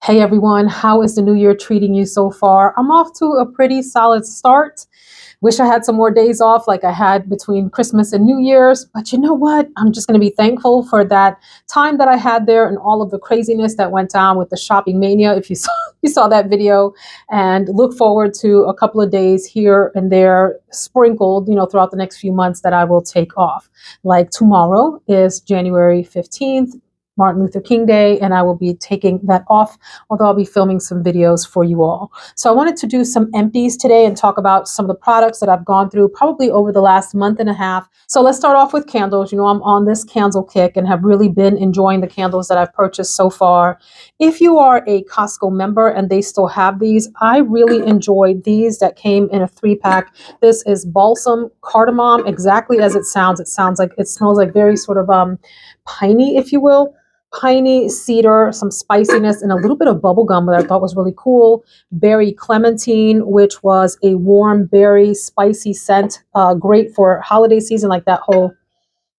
Hey everyone, how is the new year treating you so far? I'm off to a pretty solid start. Wish I had some more days off like I had between Christmas and New Year's, but you know what? I'm just going to be thankful for that time that I had there and all of the craziness that went down with the shopping mania. If you saw, you saw that video, and look forward to a couple of days here and there sprinkled, throughout the next few months that I will take off. Like tomorrow is January 15th. Martin Luther King Day, and I will be taking that off, although I'll be filming some videos for you all. So I wanted to do some empties today and talk about some of the products that I've gone through probably over the last month and a half. So let's start off with candles. I'm on this candle kick and have really been enjoying the candles that I've purchased so far. If you are a Costco member and they still have these, I really enjoyed these that came in a 3-pack. This is balsam cardamom, exactly as it sounds. It smells like very sort of piney, if you will. Piney, cedar, some spiciness, and a little bit of bubble gum that I thought was really cool. Berry clementine, which was a warm berry spicy scent, great for holiday season, like that whole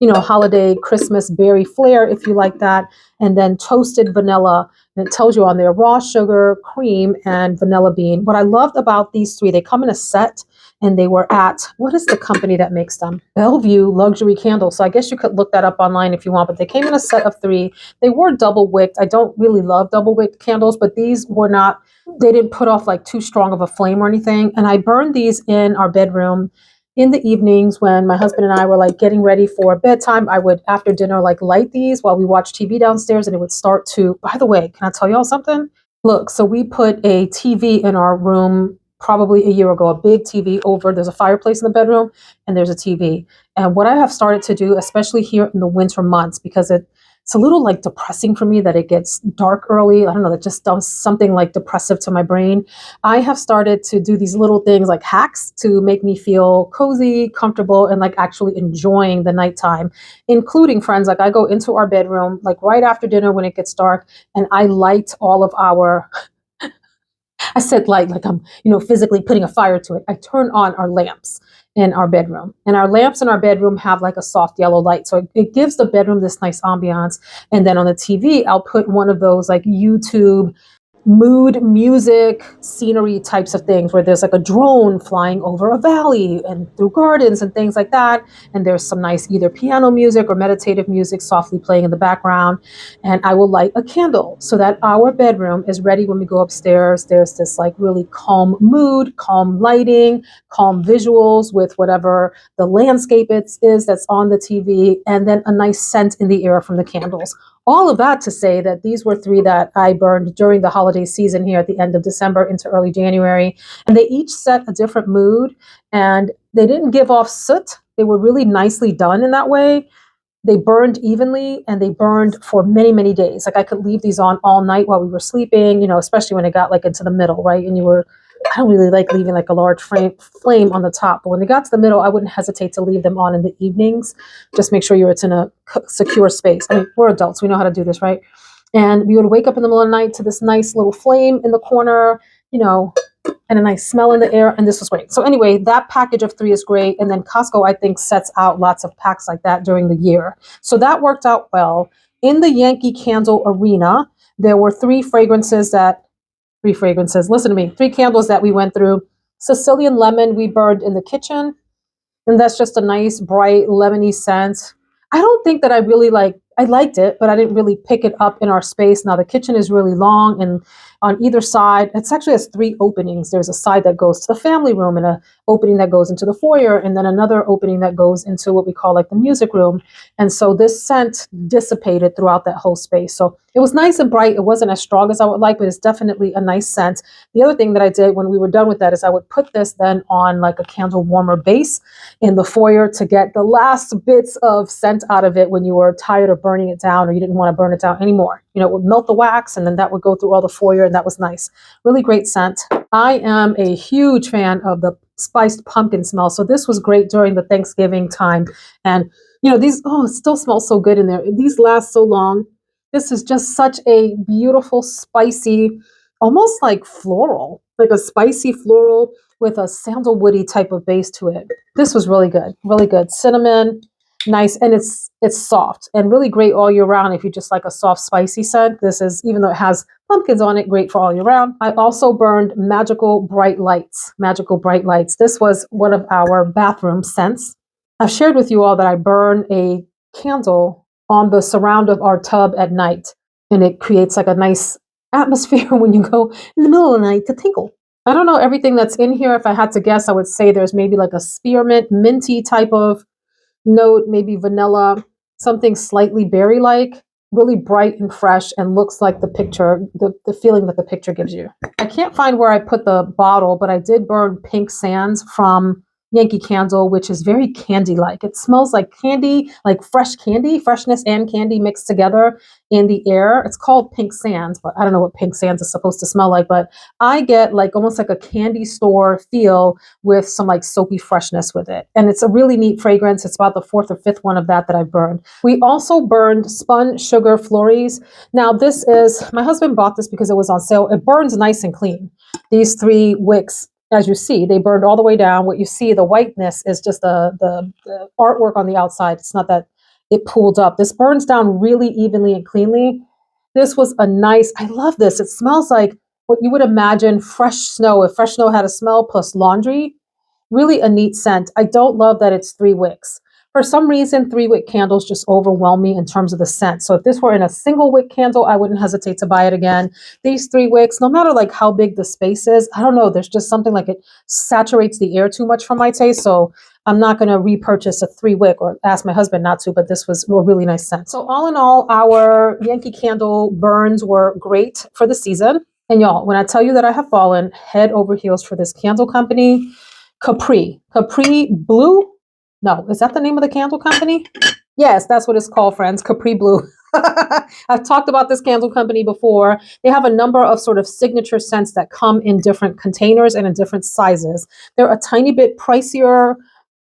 holiday Christmas berry flair, if you like that. And then toasted vanilla. And it tells you on there raw sugar, cream, and vanilla bean. What I loved about these three, they come in a set, and they were at, what is the company that makes them? Bellevue Luxury Candles. So I guess you could look that up online if you want, but they came in a set of 3. They were double wicked. I don't really love double wicked candles, but these were not, they didn't put off like too strong of a flame or anything. And I burned these in our bedroom in the evenings when my husband and I were like getting ready for bedtime. I would, after dinner, like light these while we watch TV downstairs, and it would start to, by the way, can I tell y'all something? Look, so we put a TV in our room probably a year ago, a big TV over, there's a fireplace in the bedroom and there's a TV. And what I have started to do, especially here in the winter months, because it's a little like depressing for me that it gets dark early. I don't know, that just does something like depressive to my brain. I have started to do these little things like hacks to make me feel cozy, comfortable, and like actually enjoying the nighttime, including, friends, like I go into our bedroom like right after dinner when it gets dark, and I light all of our I said like I'm, physically putting a fire to it. I turn on our lamps in our bedroom. And our lamps in our bedroom have like a soft yellow light. So it gives the bedroom this nice ambiance. And then on the TV, I'll put one of those like YouTube mood music scenery types of things where there's like a drone flying over a valley and through gardens and things like that, and there's some nice either piano music or meditative music softly playing in the background. And I will light a candle so that our bedroom is ready when we go upstairs. There's this like really calm mood, calm lighting, calm visuals with whatever the landscape is that's on the TV, and then a nice scent in the air from the candles. All of that to say that these were 3 that I burned during the holiday season here at the end of December into early January. And they each set a different mood, and they didn't give off soot. They were really nicely done in that way. They burned evenly, and they burned for many, many days. Like I could leave these on all night while we were sleeping, especially when it got like into the middle, right? And I don't really like leaving like a large flame on the top, but when they got to the middle, I wouldn't hesitate to leave them on in the evenings. Just make sure it's in a secure space. I mean, we're adults, we know how to do this, right? And we would wake up in the middle of the night to this nice little flame in the corner, and a nice smell in the air, and this was great. So anyway, that package of 3 is great, and then Costco, I think, sets out lots of packs like that during the year. So that worked out well. In the Yankee candle arena, there were 3 fragrances. Listen to me. 3 candles that we went through. Sicilian lemon we burned in the kitchen. And that's just a nice, bright, lemony scent. I don't think that I liked it, but I didn't really pick it up in our space. Now the kitchen is really long, and on either side, it actually has 3 openings. There's a side that goes to the family room, and an opening that goes into the foyer, and then another opening that goes into what we call like the music room. And so this scent dissipated throughout that whole space. So it was nice and bright. It wasn't as strong as I would like, but it's definitely a nice scent. The other thing that I did when we were done with that is I would put this then on like a candle warmer base in the foyer to get the last bits of scent out of it when you were tired of burning it down or you didn't want to burn it down anymore. It would melt the wax, and then that would go through all the foyer, and that was nice. Really great scent. I am a huge fan of the spiced pumpkin smell. So this was great during the Thanksgiving time. And these, it still smells so good in there. These last so long. This is just such a beautiful, spicy, almost like floral, like a spicy floral with a sandalwoody type of base to it. This was really good, really good. Cinnamon, Nice, and it's soft and really great all year round if you just like a soft spicy scent. This is, even though it has pumpkins on it, great for all year round. I also burned Magical Bright Lights. Magical Bright Lights. This was one of our bathroom scents. I've shared with you all that I burn a candle on the surround of our tub at night, and it creates like a nice atmosphere when you go in the middle of the night to tinkle. I don't know everything that's in here. If I had to guess, I would say there's maybe like a spearmint, minty type of note, maybe vanilla, something slightly berry-like, really bright and fresh, and looks like the picture, the feeling that the picture gives you. I can't find where I put the bottle, but I did burn Pink Sands from Yankee Candle, which is very candy-like. It smells like candy, like fresh candy, freshness and candy mixed together in the air. It's called Pink Sands, but I don't know what Pink Sands is supposed to smell like, but I get like almost like a candy store feel with some like soapy freshness with it. And it's a really neat fragrance. It's about the fourth or fifth one of that I've burned. We also burned Spun Sugar Flurries. Now this is, my husband bought this because it was on sale. It burns nice and clean. These 3 wicks, as you see, they burned all the way down. What you see, the whiteness is just the artwork on the outside. It's not that it pooled up. This burns down really evenly and cleanly. This was a nice, I love this. It smells like what you would imagine fresh snow, if fresh snow had a smell plus laundry. Really a neat scent. I don't love that it's 3 wicks. For some reason, 3 wick candles just overwhelm me in terms of the scent. So if this were in a single wick candle, I wouldn't hesitate to buy it again. These 3 wicks, no matter like how big the space is, I don't know, there's just something like it saturates the air too much for my taste. So I'm not going to repurchase a 3 wick, or ask my husband not to, but this was a really nice scent. So all in all, our Yankee Candle burns were great for the season. And y'all, when I tell you that I have fallen head over heels for this candle company, Capri Blue. No, is that the name of the candle company? Yes, that's what it's called, friends. Capri Blue. I've talked about this candle company before. They have a number of sort of signature scents that come in different containers and in different sizes. They're a tiny bit pricier,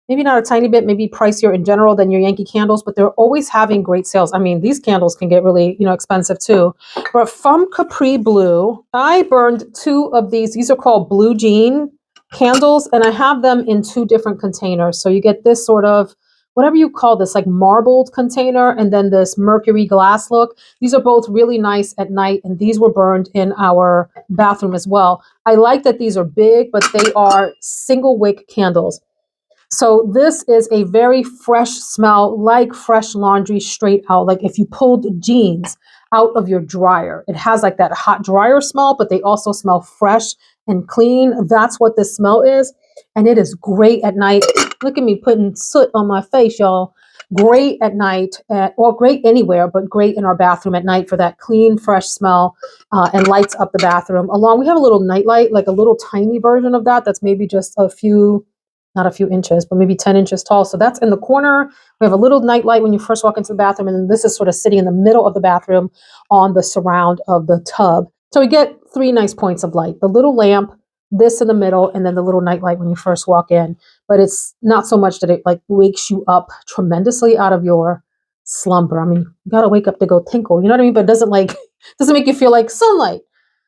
maybe not a tiny bit, maybe pricier in general than your Yankee candles, but they're always having great sales. I mean, these candles can get really, expensive too. But from Capri Blue, I burned 2 of these. These are called Blue Jean candles, and I have them in 2 different containers. So you get this sort of, whatever you call this, like marbled container, and then this mercury glass look. These are both really nice at night, and these were burned in our bathroom as well. I like that these are big, but they are single wick candles. So this is a very fresh smell, like fresh laundry straight out. Like if you pulled jeans out of your dryer, it has like that hot dryer smell, but they also smell fresh and clean. That's what this smell is. And it is great at night. Look at me putting soot on my face, y'all. Great at night, or great anywhere, but great in our bathroom at night for that clean, fresh smell, and lights up the bathroom. We have a little nightlight, like a little tiny version of that. That's maybe just not a few inches, but maybe 10 inches tall. So that's in the corner. We have a little nightlight when you first walk into the bathroom, and then this is sort of sitting in the middle of the bathroom on the surround of the tub. So we get 3 nice points of light. The little lamp, this in the middle, and then the little nightlight when you first walk in. But it's not so much that it like wakes you up tremendously out of your slumber. I mean, you gotta wake up to go tinkle, you know what I mean? But it doesn't make you feel like sunlight.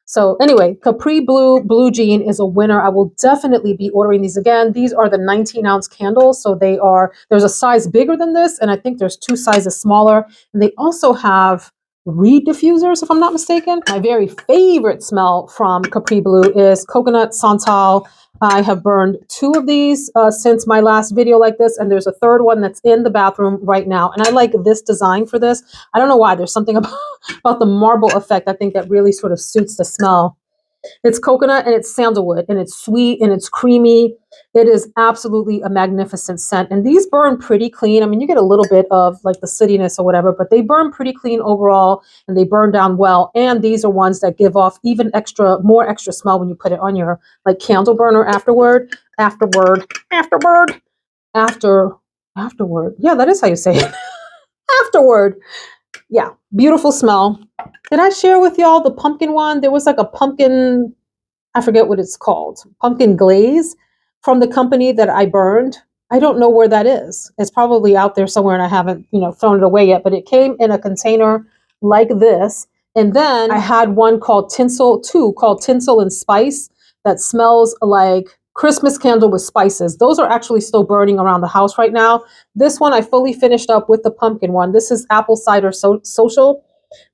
So anyway, Capri Blue Jean is a winner. I will definitely be ordering these again. These are the 19-ounce candles. So there's a size bigger than this, and I think there's 2 sizes smaller. And they also have reed diffusers, if I'm not mistaken. My very favorite smell from Capri Blue is Coconut Santal. I have burned 2 of these since my last video like this, and there's a 3rd one that's in the bathroom right now. And I like this design for this. I don't know why. There's something about the marble effect, I think, that really sort of suits the smell. It's coconut and it's sandalwood, and it's sweet and it's creamy. It is absolutely a magnificent scent. And these burn pretty clean. I mean, you get a little bit of like the sootiness or whatever, but they burn pretty clean overall, and they burn down well. And these are ones that give off even more extra smell when you put it on your like candle burner afterward. Yeah, that is how you say it. Afterward. Yeah, beautiful smell. Did I share with y'all the pumpkin one? There was like a pumpkin, I forget what it's called, pumpkin glaze from the company that I burned. I don't know where that is. It's probably out there somewhere, and I haven't, thrown it away yet, but it came in a container like this. And then I had one called Tinsel and Spice that smells like Christmas candle with spices. Those are actually still burning around the house right now. This one I fully finished up with the pumpkin one. This is apple cider social.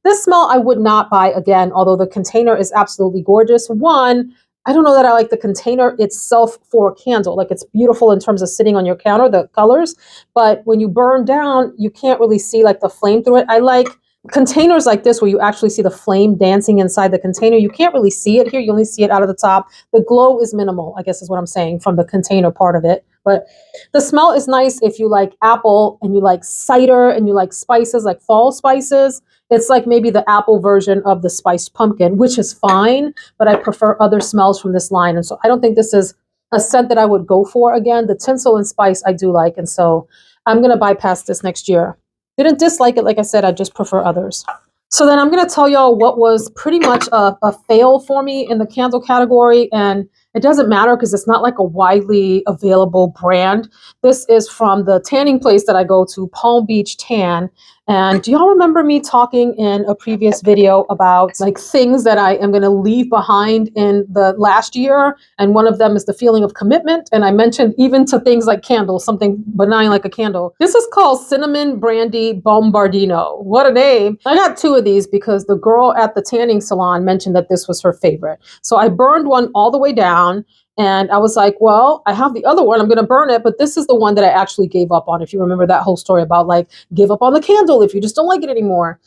This smell I would not buy again, although the container is absolutely gorgeous. One, I don't know that I like the container itself for a candle. Like, it's beautiful in terms of sitting on your counter, the colors, but when you burn down, you can't really see like the flame through it. I like containers like this where you actually see the flame dancing inside the container. You can't really see it here. You only see it out of the top. The glow is minimal, I guess is what I'm saying, from the container part of it. But the smell is nice if you like apple and you like cider and you like spices, like fall spices. It's like maybe the apple version of the spiced pumpkin, which is fine, but I prefer other smells from this line. And so I don't think this is a scent that I would go for again. The tinsel and spice I do like. And so I'm going to bypass this next year. Didn't dislike it. Like I said, I just prefer others. So then I'm going to tell y'all what was pretty much a fail for me in the candle category. And it doesn't matter because it's not like a widely available brand. This is from the tanning place that I go to, Palm Beach Tan. And do y'all remember me talking in a previous video about like things that I am going to leave behind in the last year? And one of them is the feeling of commitment. And I mentioned even to things like candles, something benign like a candle. This is called Cinnamon Brandy Bombardino. What a name. I got two of these because the girl at the tanning salon mentioned that this was her favorite. So I burned one all the way down. And I was like, well, I have the other one. I'm going to burn it. But this is the one that I actually gave up on. If you remember that whole story about like, give up on the candle if you just don't like it anymore.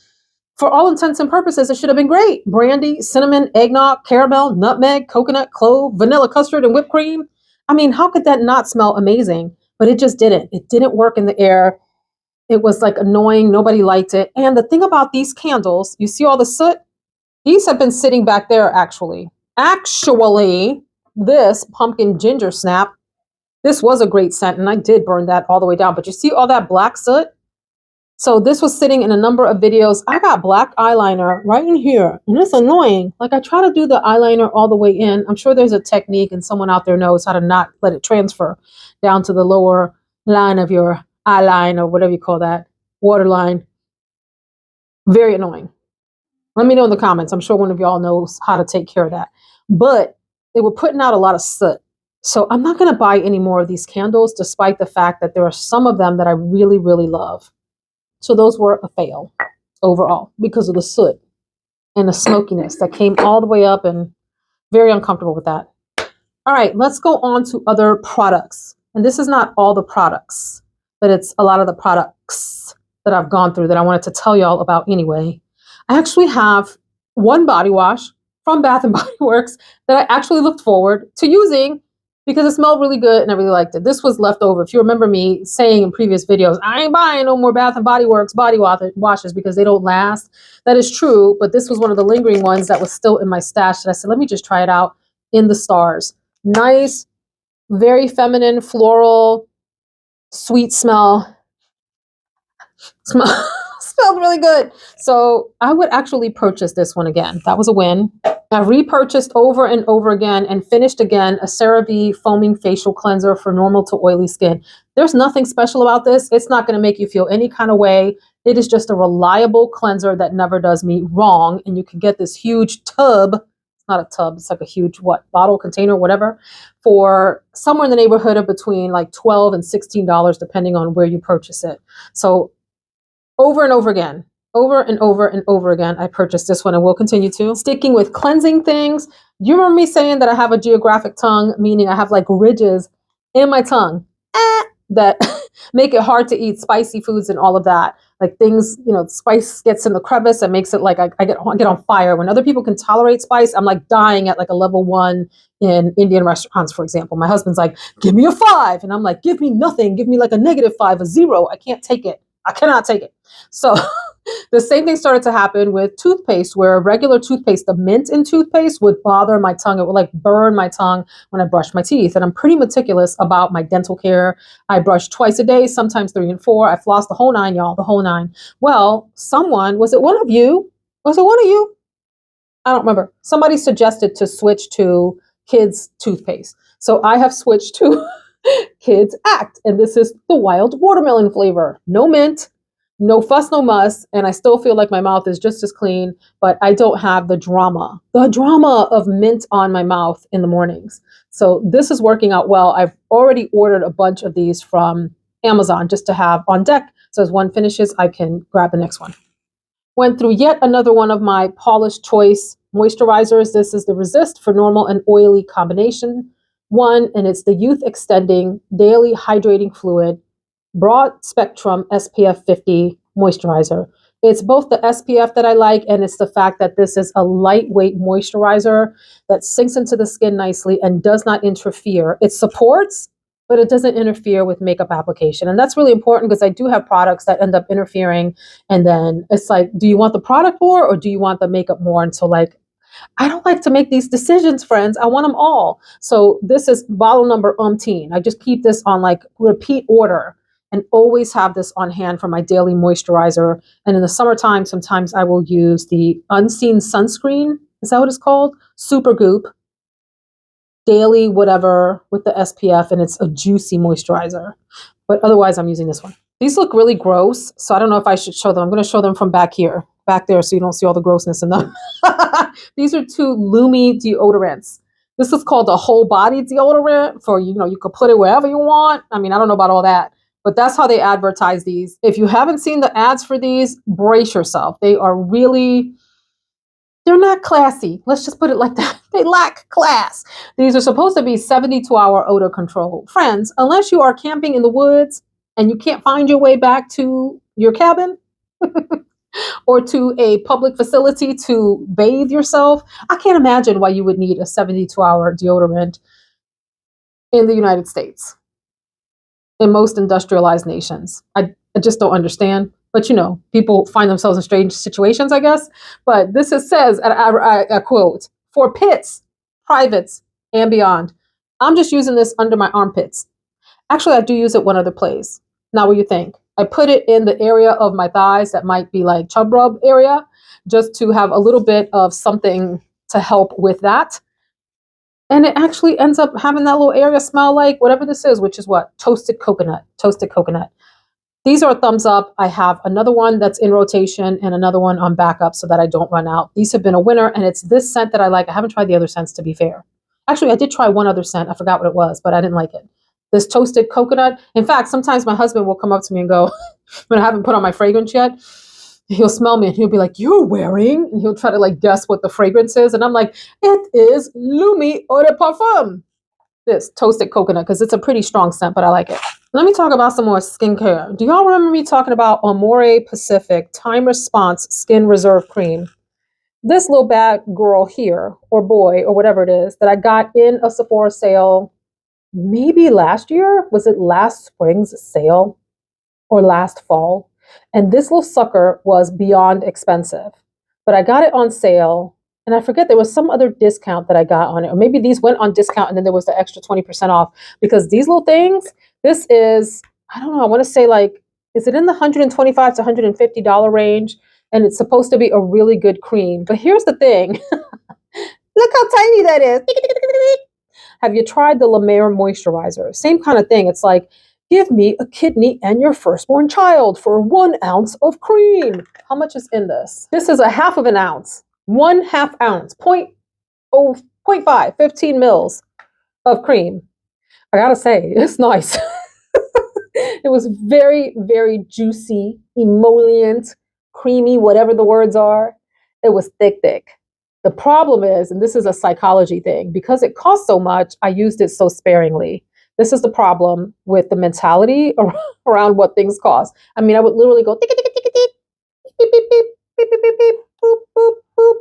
For all intents and purposes, it should have been great. Brandy, cinnamon, eggnog, caramel, nutmeg, coconut, clove, vanilla custard, and whipped cream. I mean, how could that not smell amazing? But it just didn't. It didn't work in the air. It was like annoying. Nobody liked it. And the thing about these candles, you see all the soot? These have been sitting back there actually. This pumpkin ginger snap, this was a great scent, and I did burn that all the way down. But you see all that black soot? So this was sitting in a number of videos. I got black eyeliner right in here, and it's annoying. Like, I try to do the eyeliner all the way in. I'm sure there's a technique, and someone out there knows how to not let it transfer down to the lower line of your eye line, or whatever you call that, waterline. Very annoying. Let me know in the comments. I'm sure one of y'all knows how to take care of that. But they were putting out a lot of soot. So I'm not going to buy any more of these candles, despite the fact that there are some of them that I really, really love. So those were a fail overall because of the soot and the smokiness that came all the way up, and very uncomfortable with that. All right, let's go on to other products. And this is not all the products, but it's a lot of the products that I've gone through that I wanted to tell y'all about anyway. I actually have one body wash from Bath and Body Works that I actually looked forward to using because it smelled really good and I really liked it. This was leftover. If you remember me saying in previous videos, I ain't buying no more Bath and Body Works body washes because they don't last. That is true, but this was one of the lingering ones that was still in my stash that I said, let me just try it out in the stars. Nice, very feminine, floral, sweet smell. Smelled really good. So I would actually purchase this one again. That was a win. I repurchased over and over again and finished again a CeraVe foaming facial cleanser for normal to oily skin. There's nothing special about this. It's not going to make you feel any kind of way. It is just a reliable cleanser that never does me wrong. And you can get this huge tub. It's not a tub. It's like a huge bottle, container, whatever, for somewhere in the neighborhood of between like $12 and $16, depending on where you purchase it. So over and over again, I purchased this one and will continue to. Sticking with cleansing things, you remember me saying that I have a geographic tongue, meaning I have like ridges in my tongue that make it hard to eat spicy foods and all of that. Like things, spice gets in the crevice and makes it like I get on fire. When other people can tolerate spice, I'm like dying at like a level 1 in Indian restaurants, for example. My husband's like, give me a 5. And I'm like, give me nothing. Give me like a -5, a 0. I can't take it. I cannot take it. So the same thing started to happen with toothpaste, where regular toothpaste, the mint in toothpaste, would bother my tongue. It would like burn my tongue when I brushed my teeth. And I'm pretty meticulous about my dental care. I brush twice a day, sometimes 3 and 4. I floss the whole 9, y'all, the whole 9. Well, was it one of you? Was it one of you? I don't remember. Somebody suggested to switch to kids' toothpaste. So I have switched to Kids Act. And this is the wild watermelon flavor. No mint, No fuss, no muss, and I still feel like my mouth is just as clean, but I don't have the drama of mint on my mouth in the mornings. So this is working out well. I've already ordered a bunch of these from Amazon just to have on deck. So as one finishes, I can grab the next one. Went through yet another one of my Paula's Choice moisturizers. This is the Resist for normal and oily combination one, and it's the Youth Extending Daily Hydrating Fluid Broad Spectrum SPF 50 moisturizer. It's both the SPF that I like, and it's the fact that this is a lightweight moisturizer that sinks into the skin nicely and does not interfere. It supports, but it doesn't interfere with makeup application. And that's really important because I do have products that end up interfering. And then it's like, do you want the product more or do you want the makeup more? And so, like, I don't like to make these decisions, friends. I want them all. So this is bottle number umpteen. I just keep this on like repeat order and always have this on hand for my daily moisturizer. And in the summertime, sometimes I will use the Unseen Sunscreen. Is that what it's called? Super Goop. Daily whatever with the SPF, and it's a juicy moisturizer. But otherwise, I'm using this one. These look really gross, so I don't know if I should show them. I'm going to show them from back there, so you don't see all the grossness in them. These are two Lumi deodorants. This is called a whole body deodorant for, you could put it wherever you want. I mean, I don't know about all that, but that's how they advertise these. If you haven't seen the ads for these, brace yourself. They're not classy. Let's just put it like that. They lack class. These are supposed to be 72-hour odor control. Friends, unless you are camping in the woods and you can't find your way back to your cabin or to a public facility to bathe yourself, I can't imagine why you would need a 72-hour deodorant in the United States, in most industrialized nations. I just don't understand. But people find themselves in strange situations, I guess. But this says, and I quote, for pits, privates, and beyond. I'm just using this under my armpits. Actually, I do use it one other place. Now, what do you think? I put it in the area of my thighs that might be like chub rub area, just to have a little bit of something to help with that. And it actually ends up having that little area smell like whatever this is, which is what? Toasted coconut. These are a thumbs up. I have another one that's in rotation and another one on backup so that I don't run out. These have been a winner, and it's this scent that I like. I haven't tried the other scents, to be fair. Actually, I did try one other scent. I forgot what it was, but I didn't like it. This toasted coconut. In fact, sometimes my husband will come up to me and go, when I haven't put on my fragrance yet, he'll smell me and he'll be like, "You're wearing," and he'll try to like guess what the fragrance is. And I'm like, "It is Lumi Eau de Parfum." This toasted coconut, because it's a pretty strong scent, but I like it. Let me talk about some more skincare. Do y'all remember me talking about Amore Pacific Time Response Skin Reserve Cream? This little bad girl here, or boy, or whatever it is, that I got in a Sephora sale maybe last year. Was it last spring's sale or last fall? And this little sucker was beyond expensive, but I got it on sale. And I forget, there was some other discount that I got on it. Or maybe these went on discount and then there was the extra 20% off. Because these little things, this is, I don't know, I want to say like, is it in the $125 to $150 range? And it's supposed to be a really good cream. But here's the thing. Look how tiny that is. Have you tried the La Mer moisturizer? Same kind of thing. It's like, give me a kidney and your firstborn child for 1 ounce of cream. How much is in this? This is a half of an ounce. 1/2 ounce, 0.5, 15 mils of cream. I gotta say, it's nice. It was very, very juicy, emollient, creamy, whatever the words are. It was thick. The problem is, and this is a psychology thing, because it costs so much, I used it so sparingly. This is the problem with the mentality around what things cost. I mean, I would literally go, tick, tick, tick, tick, tick, beep, beep, beep, beep, beep, beep, beep, boop, boop, boop.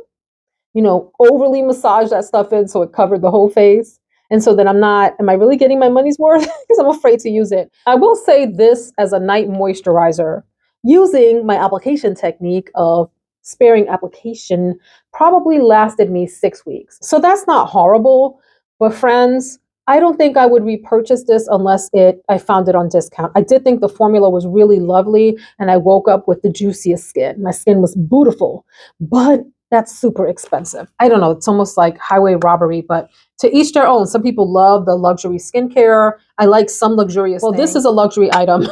Overly massage that stuff in so it covered the whole face. And so then am I really getting my money's worth? Because I'm afraid to use it. I will say this as a night moisturizer, using my application technique of sparing application, probably lasted me 6 weeks. So that's not horrible. But friends, I don't think I would repurchase this unless I found it on discount. I did think the formula was really lovely, and I woke up with the juiciest skin. My skin was beautiful. But that's super expensive. I don't know. It's almost like highway robbery, but to each their own. Some people love the luxury skincare. I like some luxurious Well, this is a luxury item,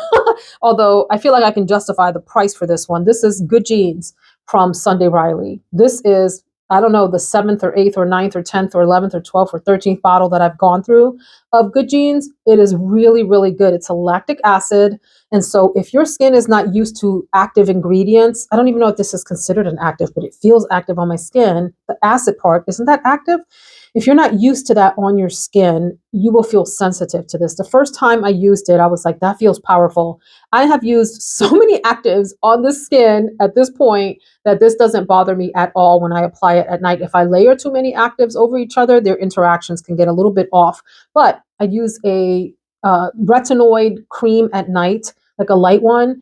although I feel like I can justify the price for this one. This is Good Jeans from Sunday Riley. This is, I don't know, the 7th or 8th or 9th or 10th or 11th or 12th or 13th bottle that I've gone through of Good Jeans. It is really, really good. It's a lactic acid. And so if your skin is not used to active ingredients, I don't even know if this is considered an active, but it feels active on my skin. The acid part, isn't that active? If you're not used to that on your skin, you will feel sensitive to this. The first time I used it, I was like, that feels powerful. I have used so many actives on the skin at this point that this doesn't bother me at all when I apply it at night. If I layer too many actives over each other, their interactions can get a little bit off. But I use a retinoid cream at night, like a light one.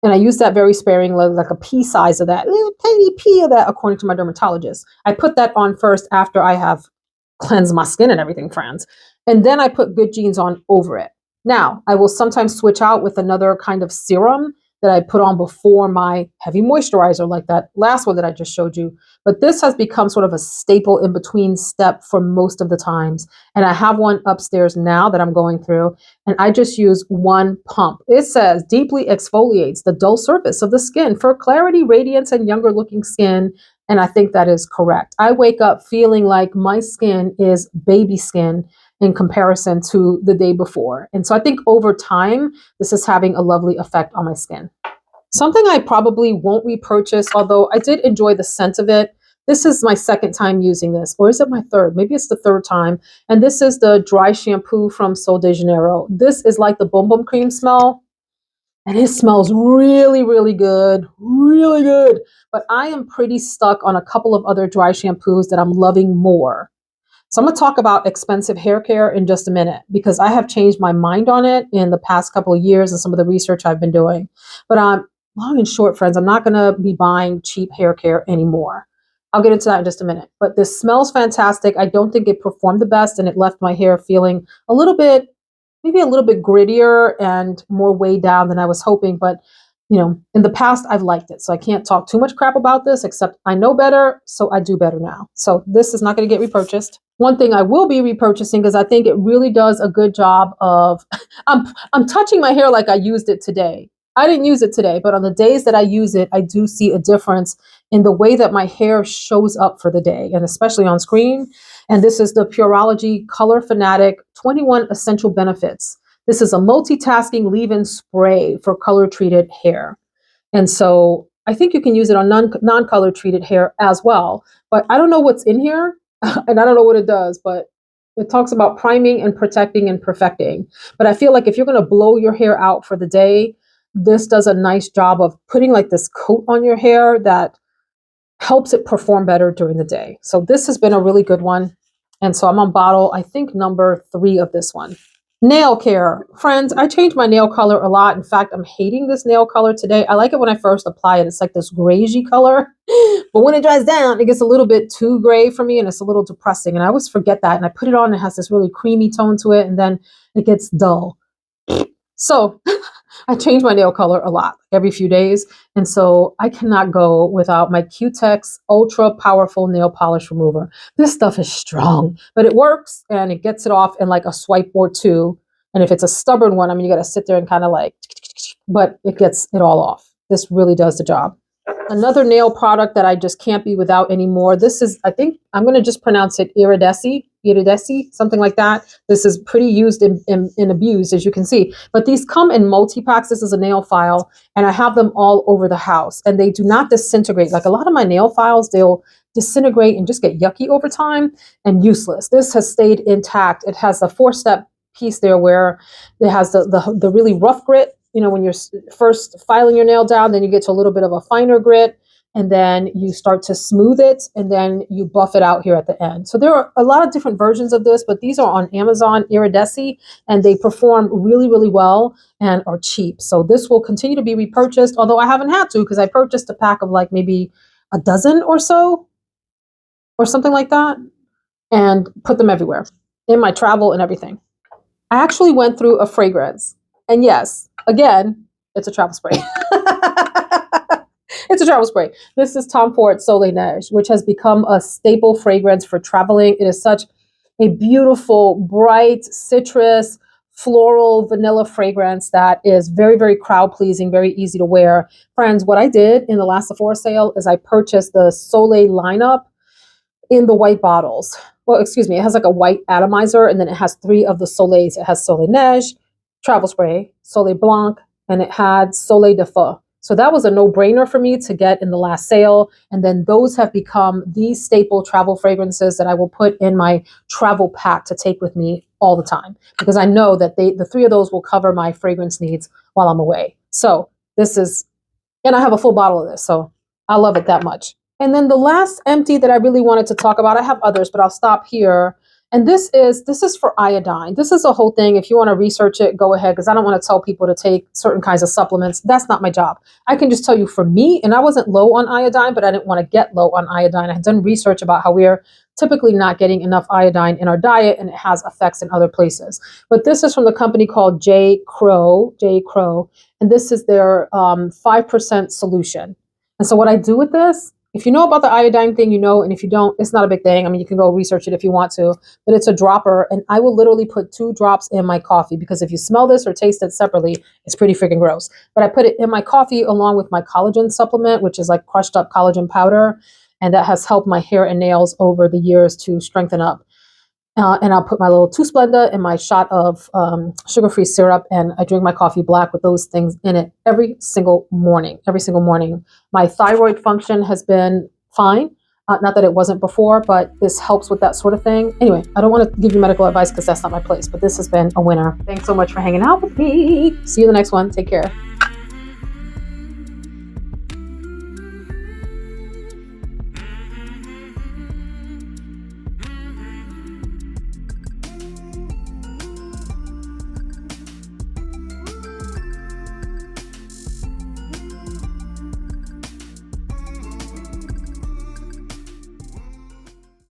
And I use that very sparingly, like a pea size of that, a little tiny pea of that, according to my dermatologist. I put that on first after I have cleansed my skin and everything, friends. And then I put Good Jeans on over it. Now, I will sometimes switch out with another kind of serum that I put on before my heavy moisturizer, like that last one that I just showed you. But this has become sort of a staple in between step for most of the times. And I have one upstairs now that I'm going through, and I just use one pump. It says deeply exfoliates the dull surface of the skin for clarity, radiance, and younger looking skin. And I think that is correct. I wake up feeling like my skin is baby skin in comparison to the day before. And so I think over time, this is having a lovely effect on my skin. Something I probably won't repurchase, although I did enjoy the scent of it. This is my second time using this, or is it my third? Maybe it's the third time. And this is the dry shampoo from Sol de Janeiro. This is like the Boom Boom Cream smell. And it smells really, really good, really good. But I am pretty stuck on a couple of other dry shampoos that I'm loving more. So I'm going to talk about expensive hair care in just a minute because I have changed my mind on it in the past couple of years and some of the research I've been doing. But long and short, friends, I'm not going to be buying cheap hair care anymore. I'll get into that in just a minute. But this smells fantastic. I don't think it performed the best, and it left my hair feeling a little bit, maybe a little bit grittier and more weighed down than I was hoping. But in the past, I've liked it. So I can't talk too much crap about this, except I know better, so I do better now. So this is not going to get repurchased. One thing I will be repurchasing, because I think it really does a good job of, I'm touching my hair like I used it today. I didn't use it today, but on the days that I use it, I do see a difference in the way that my hair shows up for the day, and especially on screen. And this is the Pureology Color Fanatic 21 Essential Benefits. This is a multitasking leave-in spray for color-treated hair. And so I think you can use it on non-color treated hair as well. But I don't know what's in here, and I don't know what it does, but it talks about priming and protecting and perfecting. But I feel like if you're going to blow your hair out for the day, this does a nice job of putting like this coat on your hair that helps it perform better during the day. So this has been a really good one. And so I'm on bottle, I think, number 3 of this one. Nail care. Friends, I change my nail color a lot. In fact, I'm hating this nail color today. I like it when I first apply it. It's like this grayish color. But when it dries down, it gets a little bit too gray for me, and it's a little depressing. And I always forget that. And I put it on, and it has this really creamy tone to it, and then it gets dull. So I change my nail color a lot, every few days. And so I cannot go without my Q-Tex Ultra Powerful Nail Polish Remover. This stuff is strong, but it works, and it gets it off in like a swipe or two. And if it's a stubborn one, I mean, you got to sit there and kind of like, but it gets it all off. This really does the job. Another nail product that I just can't be without anymore. This is, I think, I'm going to just pronounce it iridescent, something like that. This is pretty used and abused, as you can see. But these come in multi-packs. This is a nail file, and I have them all over the house. And they do not disintegrate. Like a lot of my nail files, they'll disintegrate and just get yucky over time and useless. This has stayed intact. It has a 4-step piece there where it has the really rough grit. When you're first filing your nail down, then you get to a little bit of a finer grit, and then you start to smooth it, and then you buff it out here at the end. So there are a lot of different versions of this, but these are on Amazon, iridescent, and they perform really, really well and are cheap. So this will continue to be repurchased, although I haven't had to, because I purchased a pack of like maybe a dozen or so, or something like that, and put them everywhere in my travel and everything. I actually went through a fragrance. And yes, again, it's a travel spray. It's a travel spray. This is Tom Ford Soleil Neige, which has become a staple fragrance for traveling. It is such a beautiful, bright, citrus, floral, vanilla fragrance that is very, very crowd pleasing, very easy to wear. Friends, what I did in the last Sephora sale is I purchased the Soleil lineup in the white bottles. Well, excuse me, it has like a white atomizer, and then it has three of the Soleils. It has Soleil Neige, Travel Spray, Soleil Blanc, and it had Soleil de Feu. So that was a no-brainer for me to get in the last sale. And then those have become the staple travel fragrances that I will put in my travel pack to take with me all the time, because I know that the three of those will cover my fragrance needs while I'm away. So this is, and I have a full bottle of this, so I love it that much. And then the last empty that I really wanted to talk about, I have others, but I'll stop here. And this is for iodine. This is a whole thing. If you want to research it, go ahead, because I don't want to tell people to take certain kinds of supplements. That's not my job. I can just tell you for me, and I wasn't low on iodine, but I didn't want to get low on iodine. I had done research about how we're typically not getting enough iodine in our diet, and it has effects in other places. But this is from the company called J. Crew, and this is their 5% solution. And so what I do with this, if you know about the iodine thing, you know, and if you don't, it's not a big thing. I mean, you can go research it if you want to, but it's a dropper, and I will literally put 2 drops in my coffee, because if you smell this or taste it separately, it's pretty freaking gross. But I put it in my coffee along with my collagen supplement, which is like crushed up collagen powder, and that has helped my hair and nails over the years to strengthen up. And I'll put my little 2 Splenda and my shot of sugar-free syrup, and I drink my coffee black with those things in it every single morning. Every single morning. My thyroid function has been fine. Not that it wasn't before, but this helps with that sort of thing. Anyway, I don't want to give you medical advice because that's not my place, but this has been a winner. Thanks so much for hanging out with me. See you in the next one. Take care.